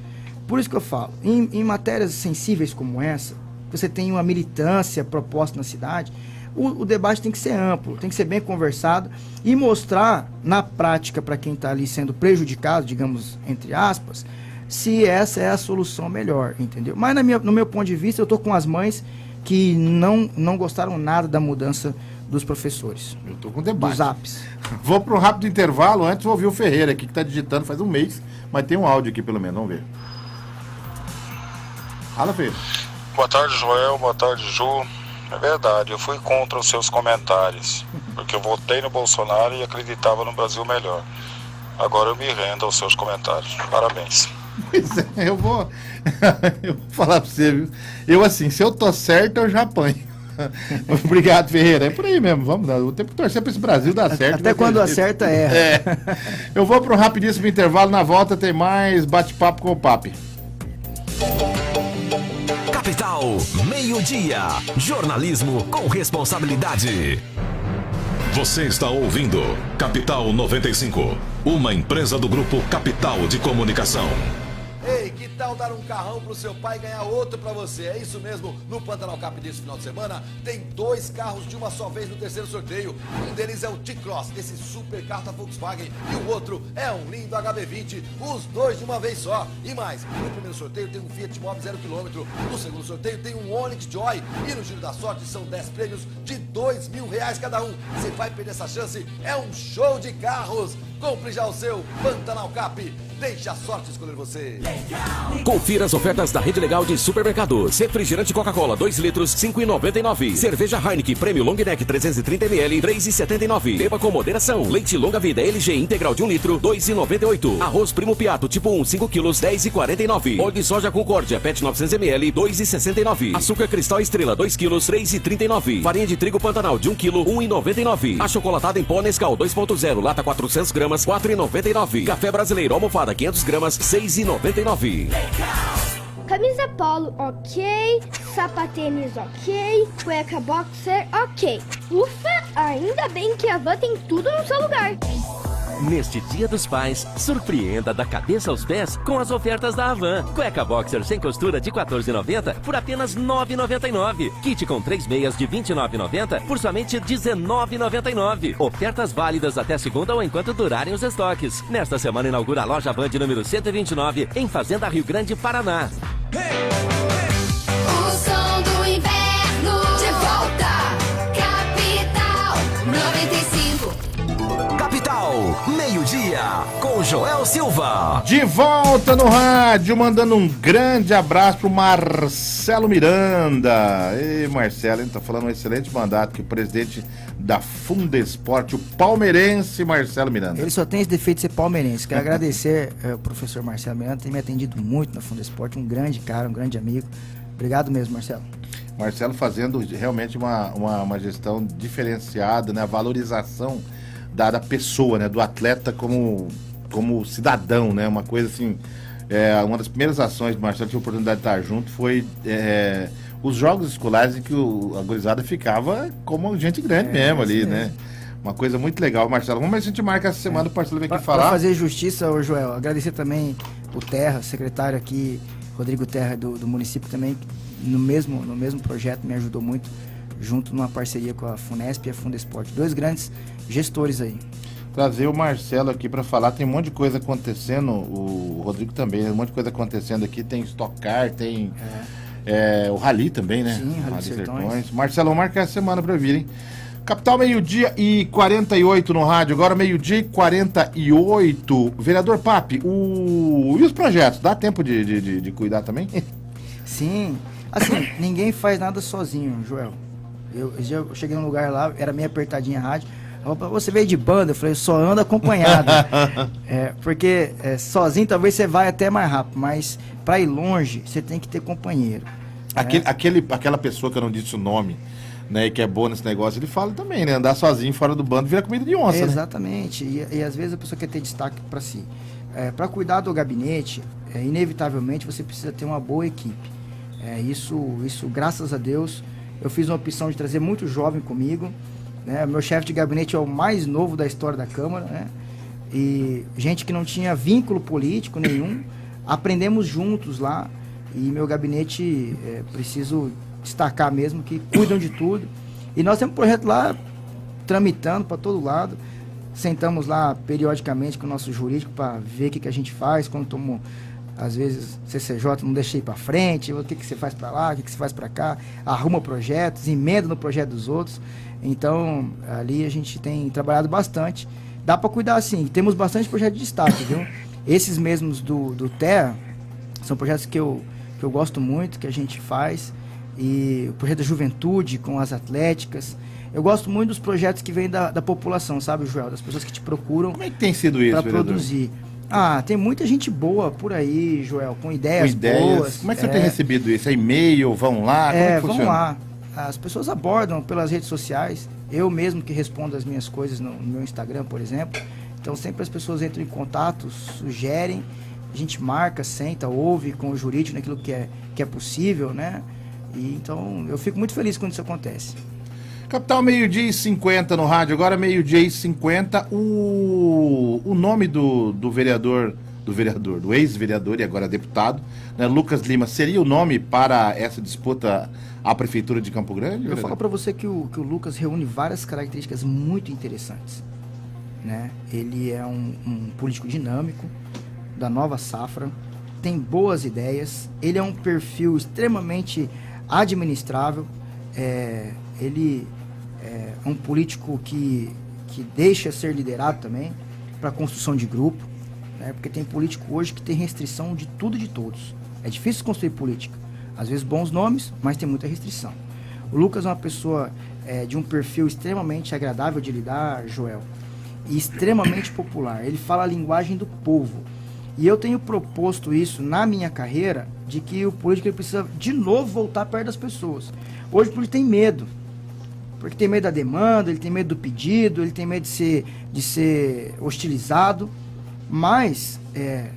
Por isso que eu falo, em matérias sensíveis como essa, você tem uma militância proposta na cidade, o debate tem que ser amplo, tem que ser bem conversado e mostrar na prática para quem está ali sendo prejudicado, digamos, entre aspas, se essa é a solução melhor, entendeu? Mas no meu ponto de vista, eu estou com as mães que não gostaram nada da mudança dos professores. Eu estou com debate. Dos apps. Vou para um rápido intervalo, antes vou ouvir o Ferreira aqui, que está digitando faz um mês, mas tem um áudio aqui pelo menos, vamos ver. Fala, Ferreira. Boa tarde, Joel. Boa tarde, Ju. É verdade, eu fui contra os seus comentários, porque eu votei no Bolsonaro e acreditava no Brasil melhor. Agora eu me rendo aos seus comentários. Parabéns. Pois é, eu vou falar pra você, viu? Eu assim, se eu tô certo, eu já apanho. Obrigado, Ferreira. É por aí mesmo, vamos dar. O tempo que torcer pra esse Brasil dar certo. Até quando acerta, erra. Eu vou para um rapidíssimo intervalo, na volta tem mais bate-papo com o Papi. Capital, meio-dia. Jornalismo com responsabilidade. Você está ouvindo Capital 95, uma empresa do Grupo Capital de Comunicação. Ei, que tal dar um carrão pro seu pai e ganhar outro pra você? É isso mesmo, no Pantanal Cap desse final de semana, tem 2 carros de uma só vez no terceiro sorteio. Um deles é o T-Cross, esse super carro da Volkswagen, e o outro é um lindo HB20, os 2 de uma vez só. E mais, no primeiro sorteio tem um Fiat Mobi 0 km, no segundo sorteio tem um Onix Joy, e no Giro da Sorte são 10 prêmios de R$2.000 cada um. Você vai perder essa chance? É um show de carros! Compre já o seu Pantanal Cap. Deixe a sorte escolher você. Confira as ofertas da Rede Legal de Supermercados. Refrigerante Coca-Cola 2 litros, R$ 5,99. Cerveja Heineken Premium Long Neck 330ml, R$ 3,79. Beba com moderação. Leite Longa Vida LG Integral de 1 litro, R$ 2,98. Arroz Primo Piato tipo 1, 5 quilos, R$ 10,49. Óleo de soja Concórdia PET 900ml, R$ 2,69. Açúcar Cristal Estrela 2 quilos, R$ 3,39. Farinha de trigo Pantanal de 1 quilo, R$ 1,99. Achocolatada em pó Nescau 2.0, lata 400 gramas, R$ 4,99. Café Brasileiro Almofada 500 gramas, R$ 6,99. Camisa polo, ok. Sapatênis, ok. Cueca boxer, ok. Ufa, ainda bem que a Van tem tudo no seu lugar. Neste Dia dos Pais, surpreenda da cabeça aos pés com as ofertas da Havan. Cueca boxer sem costura de R$ 14,90 por apenas R$ 9,99. Kit com 3 meias de R$ 29,90 por somente R$ 19,99. Ofertas válidas até segunda ou enquanto durarem os estoques. Nesta semana inaugura a loja Havan de número 129 em Fazenda Rio Grande, Paraná. O som do inverno de volta. Capital 95. Capital, meio-dia, com Joel Silva. De volta no rádio, mandando um grande abraço pro Marcelo Miranda. Ei, Marcelo, ele tá falando um excelente mandato que o presidente da Fundesport, o palmeirense Marcelo Miranda. Ele só tem esse defeito de ser palmeirense. Quero agradecer ao professor Marcelo Miranda, tem me atendido muito na Fundesport, um grande cara, um grande amigo. Obrigado mesmo, Marcelo. Marcelo fazendo realmente uma gestão diferenciada, né? A valorização da pessoa, né? Do atleta como cidadão, né? Uma coisa assim, uma das primeiras ações do Marcelo, tive a oportunidade de estar junto, foi os jogos escolares em que a gurizada ficava como gente grande mesmo ali, né? Uma coisa muito legal, Marcelo. Vamos ver se a gente marca essa semana, o Marcelo vem aqui falar. Para fazer justiça, ô Joel, agradecer também o Terra, secretário aqui, Rodrigo Terra do município também, no mesmo projeto, me ajudou muito, junto numa parceria com a Funesp e a Fundesport. 2 grandes gestores aí. Trazer o Marcelo aqui para falar, tem um monte de coisa acontecendo, o Rodrigo também, um monte de coisa acontecendo aqui, tem Stock Car, tem o Rally também, né? Sim, Rally Sertões. Marcelo, vamos marcar essa semana para vir, hein? Capital, meio-dia e 48 no rádio, agora meio-dia e 48. Vereador Papi, e os projetos, dá tempo de cuidar também? Sim, assim, ninguém faz nada sozinho, Joel. Eu cheguei num lugar lá, era meio apertadinha a rádio. Você veio de banda? Eu falei, só anda acompanhado. Porque sozinho talvez você vai até mais rápido, mas para ir longe, você tem que ter companheiro. Aquela pessoa que eu não disse o nome, né, e que é boa nesse negócio, ele fala também, né? Andar sozinho fora do bando vira comida de onça, Exatamente. Né? E às vezes a pessoa quer ter destaque para si. Para cuidar do gabinete, inevitavelmente você precisa ter uma boa equipe. Isso, graças a Deus, eu fiz uma opção de trazer muito jovem comigo. Né? Meu chefe de gabinete é o mais novo da história da Câmara, né? E gente que não tinha vínculo político nenhum. Aprendemos juntos lá. E meu gabinete, preciso destacar mesmo, que cuidam de tudo. E nós temos um projeto lá tramitando para todo lado. Sentamos lá periodicamente com o nosso jurídico para ver o que a gente faz. Quando tomo, às vezes, CCJ não deixa ir para frente, o que você faz para lá, o que você faz para cá. Arruma projetos, emenda no projeto dos outros. Então, ali a gente tem trabalhado bastante. Dá para cuidar sim. Temos bastante projetos de destaque, viu? Esses mesmos do TEA são projetos que eu gosto muito, que a gente faz. E o projeto da juventude com as atléticas. Eu gosto muito dos projetos que vêm da população, sabe, Joel? Das pessoas que te procuram. Como é que tem sido isso, para vereador? Produzir. Tem muita gente boa por aí, Joel, com ideias boas. Como é que você tem recebido isso? É e-mail? Vão lá? Como é que funciona? Vão lá. As pessoas abordam pelas redes sociais. Eu mesmo que respondo as minhas coisas no meu Instagram, por exemplo. Então sempre as pessoas entram em contato, sugerem, a gente marca, senta, ouve com o jurídico naquilo que é possível, né? E então eu fico muito feliz quando isso acontece. Capital, meio-dia e 50 no rádio, agora meio-dia e 50. O nome do vereador do vereador, do ex-vereador e agora deputado, né, Lucas Lima, seria o nome para essa disputa à Prefeitura de Campo Grande? Eu vou falar para você que o Lucas reúne várias características muito interessantes. Né? Ele é um político dinâmico, da nova safra, tem boas ideias, ele é um perfil extremamente administrável, ele é um político que deixa ser liderado também para a construção de grupo, né? Porque tem político hoje que tem restrição de tudo e de todos. É difícil construir política. Às vezes bons nomes, mas tem muita restrição. O Lucas é uma pessoa de um perfil extremamente agradável de lidar, Joel, e extremamente popular. Ele fala a linguagem do povo. E eu tenho proposto isso na minha carreira, de que o político ele precisa de novo voltar perto das pessoas. Hoje o político tem medo. Porque tem medo da demanda, ele tem medo do pedido, ele tem medo de ser hostilizado. Mas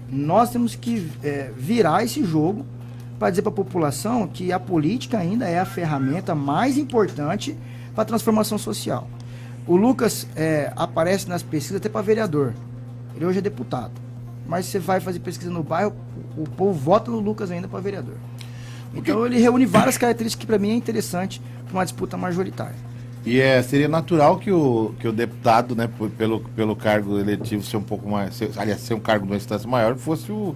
nós temos que virar esse jogo para dizer para a população que a política ainda é a ferramenta mais importante para a transformação social. O Lucas aparece nas pesquisas até para vereador. Ele hoje é deputado. Mas você vai fazer pesquisa no bairro, o povo vota no Lucas ainda para vereador. Então ele reúne várias características que para mim é interessante para uma disputa majoritária. E seria natural que o deputado, né, pelo cargo eletivo ser um pouco mais, aliás, ser um cargo de uma instância maior, fosse o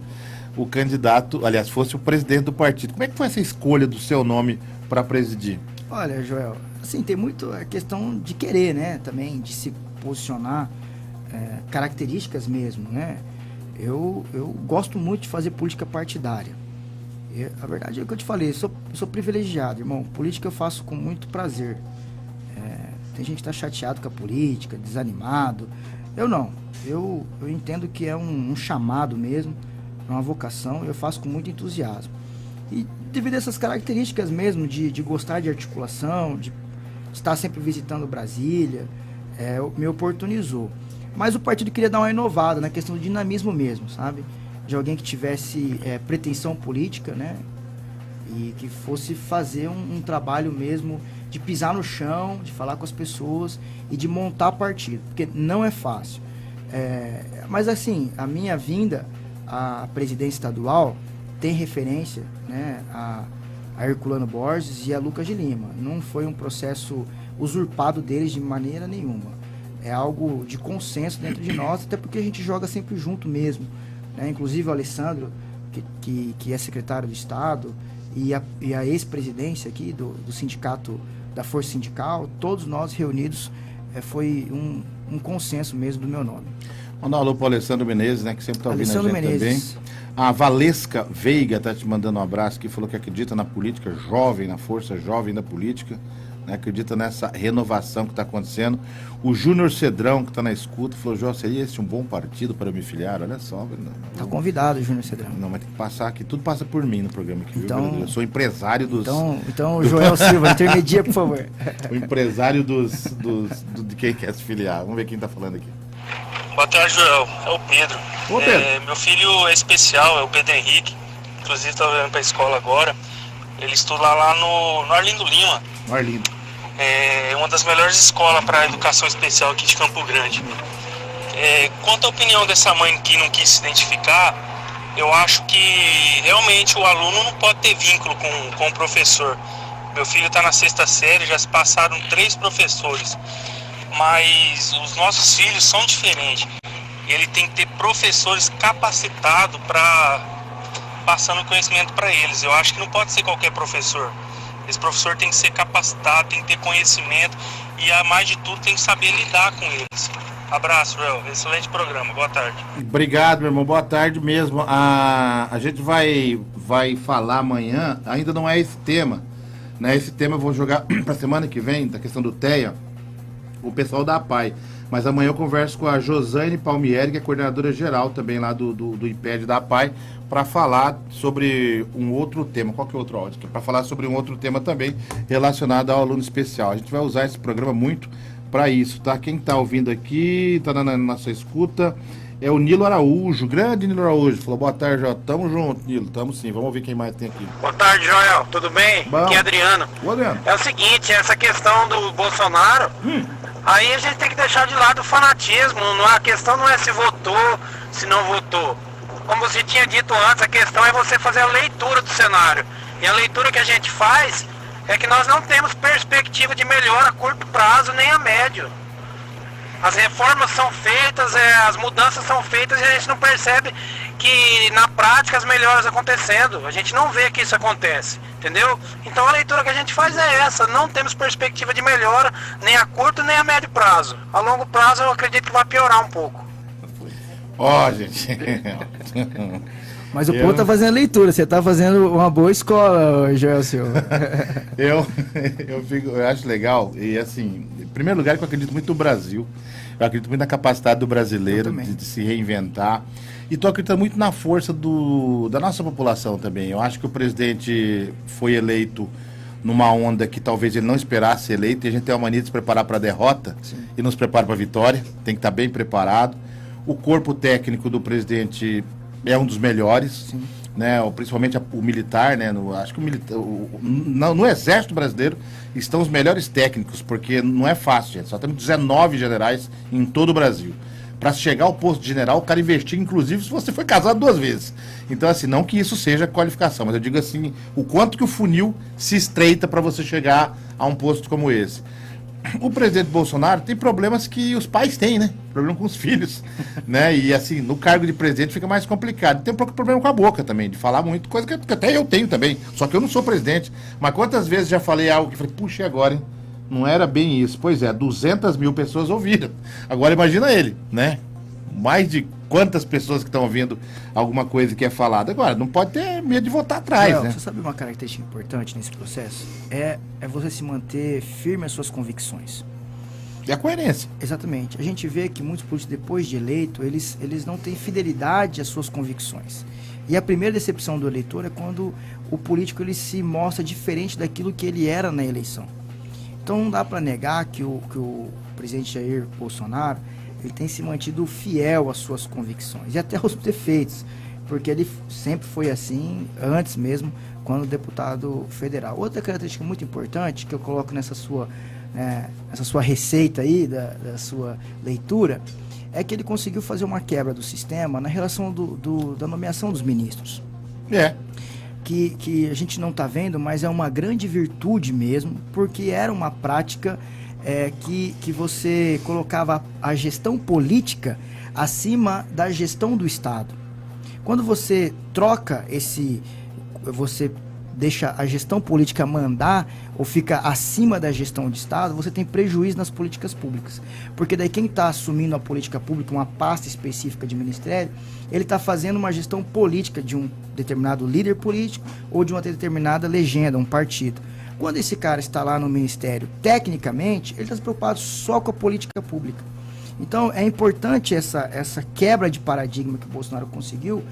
candidato, aliás, fosse o presidente do partido. Como é que foi essa escolha do seu nome para presidir? Olha, Joel, assim, tem muito a questão de querer, né, também, de se posicionar, características mesmo, né. Eu gosto muito de fazer política partidária. A verdade é o que eu te falei, eu sou privilegiado, irmão. Política eu faço com muito prazer. Tem gente que está chateado com a política, desanimado. Eu não. Eu entendo que é um chamado mesmo, é uma vocação, eu faço com muito entusiasmo. E devido a essas características mesmo, de gostar de articulação, de estar sempre visitando Brasília, me oportunizou. Mas o partido queria dar uma inovada na questão do dinamismo mesmo, sabe? De alguém que tivesse pretensão política, né? E que fosse fazer um trabalho mesmo de pisar no chão, de falar com as pessoas e de montar partido, porque não é fácil. Mas assim, a minha vinda à presidência estadual tem referência, né, a Herculano Borges e a Lucas de Lima. Não foi um processo usurpado deles de maneira nenhuma. É algo de consenso dentro de nós, até porque a gente joga sempre junto mesmo. Né? Inclusive o Alessandro, que é secretário do Estado, e a ex-presidência aqui do sindicato, da Força Sindical, todos nós reunidos, foi um consenso mesmo do meu nome. Mandar um alô para o Alessandro Menezes, né, que sempre está ouvindo a gente Menezes. também. A Valesca Veiga está te mandando um abraço, que falou que acredita na política jovem, na força jovem da política, né, acredita nessa renovação que está acontecendo. O Júnior Cedrão, que está na escuta, falou: Jó, seria esse um bom partido para eu me filiar? Olha só. Está convidado, Júnior Cedrão. Não, mas tem que passar aqui, tudo passa por mim no programa aqui, então, viu? Eu sou empresário dos... Então Joel Silva, intermedia, por favor. O empresário de quem quer se filiar. Vamos ver quem está falando aqui. Boa tarde, Joel. É o Pedro. Ô, Pedro. Meu filho é especial, é o Pedro Henrique. Inclusive está indo para a escola agora. Ele estuda lá no Arlindo Lima. Arlindo. É uma das melhores escolas para educação especial aqui de Campo Grande. Quanto à opinião dessa mãe que não quis se identificar, eu acho que realmente o aluno não pode ter vínculo com o professor. Meu filho está na 6ª série, já se passaram 3 professores. Mas os nossos filhos são diferentes. Ele tem que ter professores capacitados para passando conhecimento para eles. Eu acho que não pode ser qualquer professor. Esse professor tem que ser capacitado, tem que ter conhecimento e, a mais de tudo, tem que saber lidar com eles. Abraço, Joel. Excelente programa. Boa tarde. Obrigado, meu irmão. Boa tarde mesmo. A gente vai falar amanhã, ainda não é esse tema, né? Esse tema eu vou jogar para semana que vem, da questão do TEA, o pessoal da APAI. Mas amanhã eu converso com a Josane Palmieri, que é coordenadora geral também lá do IPED da APAI, para falar sobre um outro tema. Qual que é o outro áudio? Para falar sobre um outro tema também relacionado ao aluno especial. A gente vai usar esse programa muito para isso, tá? Quem está ouvindo aqui, está na nossa escuta, é o Nilo Araújo, grande Nilo Araújo. Falou: boa tarde, Joel. Tamo junto, Nilo. Tamo sim. Vamos ouvir quem mais tem aqui. Boa tarde, Joel. Tudo bem? Bom. Aqui é Adriano. Ô, Adriano. É o seguinte, essa questão do Bolsonaro, aí a gente tem que deixar de lado o fanatismo. A questão não é se votou, se não votou. você tinha dito antes, a questão é você fazer a leitura do cenário. E a leitura que a gente faz é que nós não temos perspectiva de melhora a curto prazo nem a médio. As reformas são feitas, as mudanças são feitas e a gente não percebe que na prática as melhoras acontecendo. A gente não vê que isso acontece, entendeu? Então a leitura que a gente faz é essa, não temos perspectiva de melhora nem a curto nem a médio prazo. A longo prazo eu acredito que vai piorar um pouco. Ó, gente. Mas o povo tá fazendo leitura, você tá fazendo uma boa escola, Joel Silva. eu acho legal, e assim, em primeiro lugar, que eu acredito muito no Brasil, eu acredito muito na capacidade do brasileiro de se reinventar, e tô acreditando muito na força da nossa população também. Eu acho que o presidente foi eleito numa onda que talvez ele não esperasse ser eleito, e a gente tem uma mania de se preparar para a derrota. Sim. E não se prepara para a vitória, tem que estar bem preparado. O corpo técnico do presidente é um dos melhores, né? Principalmente o militar, né? Acho que no Exército Brasileiro estão os melhores técnicos, porque não é fácil, gente. Só temos 19 generais em todo o Brasil. Para chegar ao posto de general, o cara investir, inclusive, se você foi casado 2 vezes. Então, assim, não que isso seja qualificação, mas eu digo assim, o quanto que o funil se estreita para você chegar a um posto como esse. O presidente Bolsonaro tem problemas que os pais têm, né? Problema com os filhos, né? E assim, no cargo de presidente fica mais complicado. Tem um pouco de problema com a boca também, de falar muito, coisa que até eu tenho também. Só que eu não sou presidente. Mas quantas vezes já falei algo que falei, puxa, e agora, hein? Não era bem isso. Pois é, 200 mil pessoas ouviram. Agora imagina ele, né? Mais de quantas pessoas que estão ouvindo alguma coisa que é falada. Agora, não pode ter medo de voltar atrás, né? Você sabe uma característica importante nesse processo? É você se manter firme às suas convicções. E a coerência. Exatamente. A gente vê que muitos políticos, depois de eleito, eles não têm fidelidade às suas convicções. E a primeira decepção do eleitor é quando o político ele se mostra diferente daquilo que ele era na eleição. Então não dá para negar que o presidente Jair Bolsonaro ele tem se mantido fiel às suas convicções e até aos defeitos, porque ele sempre foi assim, antes mesmo, quando deputado federal. Outra característica muito importante que eu coloco nessa sua receita aí, da sua leitura, é que ele conseguiu fazer uma quebra do sistema na relação da nomeação dos ministros. Que a gente não está vendo, mas é uma grande virtude mesmo, porque era uma prática que você colocava a gestão política acima da gestão do Estado. Quando você troca você deixa a gestão política mandar ou fica acima da gestão de Estado, você tem prejuízo nas políticas públicas. Porque daí quem está assumindo a política pública, uma pasta específica de ministério, ele está fazendo uma gestão política de um determinado líder político ou de uma determinada legenda, um partido. Quando esse cara está lá no ministério, tecnicamente, ele está se preocupado só com a política pública. Então, é importante essa quebra de paradigma que o Bolsonaro conseguiu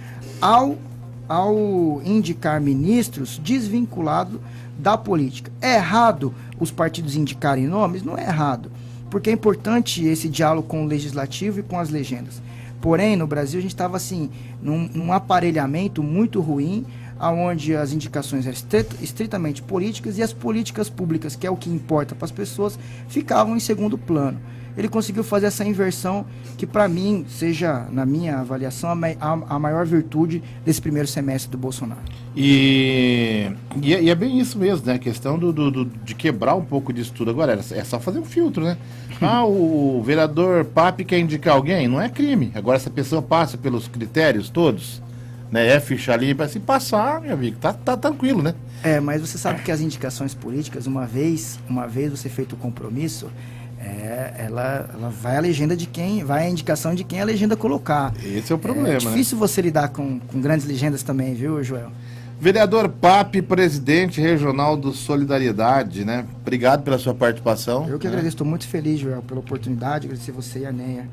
ao indicar ministros desvinculados da política. É errado os partidos indicarem nomes? Não é errado, porque é importante esse diálogo com o legislativo e com as legendas. Porém, no Brasil, a gente estava assim, num aparelhamento muito ruim, onde as indicações eram estritamente políticas e as políticas públicas, que é o que importa para as pessoas, ficavam em segundo plano. Ele conseguiu fazer essa inversão que, para mim, seja, na minha avaliação, a maior virtude desse primeiro semestre do Bolsonaro. E é bem isso mesmo, né? A questão de quebrar um pouco disso tudo. Agora, é só fazer um filtro, né? O vereador Papi quer indicar alguém? Não é crime. Agora, essa pessoa passa pelos critérios todos, né? É ficha limpa, se passar, meu amigo, tá tranquilo, né? Mas você sabe que as indicações políticas, uma vez você feito o compromisso, ela vai a legenda de quem, vai a indicação de quem a legenda colocar. Esse é o problema, né? É difícil você lidar com grandes legendas também, viu, Joel? Vereador Papi, presidente regional do Solidariedade, né? Obrigado pela sua participação. Eu que agradeço, estou muito feliz, Joel, pela oportunidade, agradecer você e a Neia,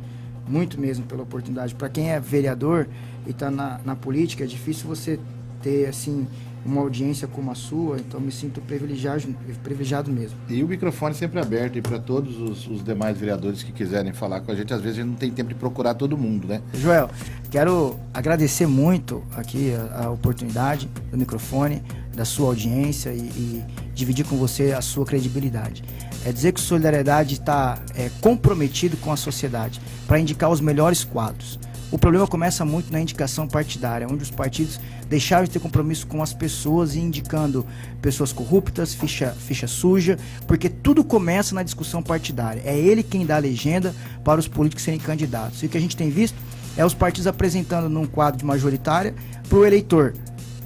muito mesmo pela oportunidade. Para quem é vereador e está na política, é difícil você ter, assim, uma audiência como a sua, então me sinto privilegiado mesmo. E o microfone sempre aberto para todos os demais vereadores que quiserem falar com a gente. Às vezes a gente não tem tempo de procurar todo mundo, né? Joel, quero agradecer muito aqui a oportunidade do microfone, da sua audiência e dividir com você a sua credibilidade. É dizer que o Solidariedade está comprometido com a sociedade para indicar os melhores quadros. O problema começa muito na indicação partidária, onde os partidos deixaram de ter compromisso com as pessoas e indicando pessoas corruptas, ficha suja, porque tudo começa na discussão partidária. É ele quem dá a legenda para os políticos serem candidatos. E o que a gente tem visto é os partidos apresentando num quadro de majoritária para o eleitor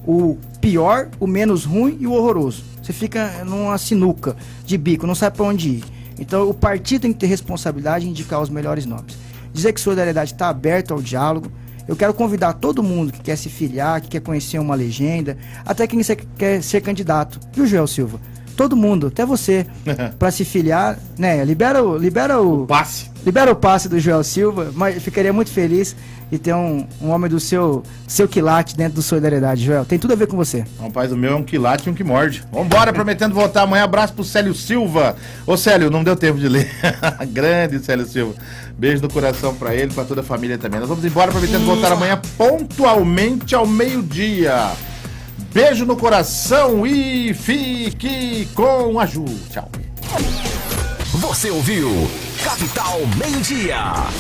o pior, o menos ruim e o horroroso. Você fica numa sinuca de bico, não sabe para onde ir. Então o partido tem que ter responsabilidade em indicar os melhores nomes. Dizer que Solidariedade está aberto ao diálogo. Eu quero convidar todo mundo que quer se filiar, que quer conhecer uma legenda, até quem quer ser candidato. Viu, Joel Silva? Todo mundo, até você, para se filiar, né? Libera o passe. Libera o passe do Joel Silva, mas ficaria muito feliz de ter um homem do seu quilate dentro do Solidariedade, Joel. Tem tudo a ver com você. Rapaz, o meu é um quilate e um que morde. Vambora, prometendo voltar amanhã. Abraço pro Célio Silva. Ô Célio, não deu tempo de ler. Grande Célio Silva. Beijo no coração pra ele, pra toda a família também. Nós vamos embora, prometendo voltar amanhã pontualmente ao meio-dia. Beijo no coração e fique com a Ju. Tchau. Você ouviu Capital Meio-Dia.